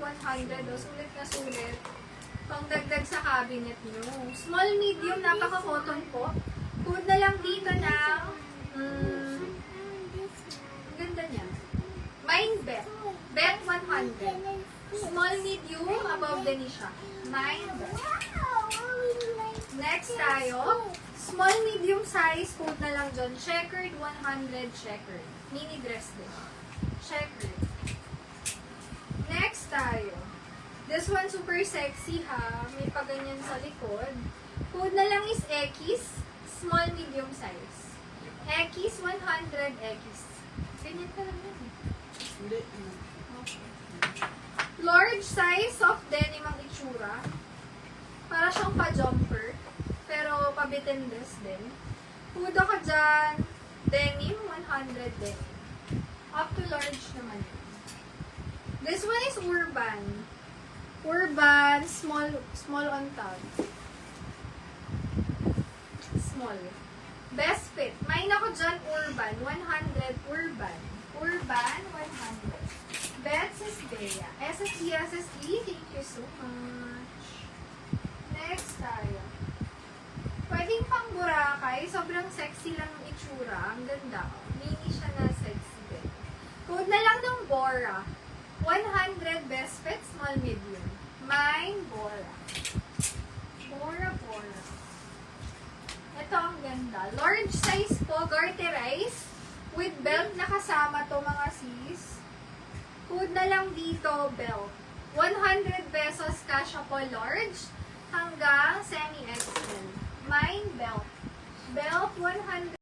100. O, sulit na sulit. Pangdagdag sa cabinet nyo. Small, medium, napaka-cotton po. Code na lang dito ng ang ganda niya. Mine bet. Bet 100. Small, medium, above din siya. Mine bet. Next tayo. Small, medium size, code na lang dyan. Checkered 100, checkered. Mini dress din. Checkered. Next tayo. This one super sexy ha. May paganyan sa likod. Code na lang is X. Small, medium size. X, 100, X. Ganyan ka lang yun. Hindi. Okay. Large size, soft denim ang itsura. Para siyang pa-jumper. Pero pabitindes din. Pudo ka dyan. Denim, 100 denim. Up to large naman yun. This one is urban. Urban, small on top. Small. Best fit. Mine ako dyan, urban. 100, urban. Urban, 100. Bets is Bea. SSE, SSE. Thank you so much. Next tayo. Pwedeng pang Boracay. Sobrang sexy lang ang itsura. Ang ganda. Mini siya na sexy din. Code na lang ng Bora. 100 best fit, small, medium. Mine, Bora. Bora, Bora. Ito ang ganda. Large size po, garterize. With belt na kasama to mga sis. Code na lang dito, belt. 100 pesos kasha po large hanggang semi-XL. Mine, belt. Belt, 100.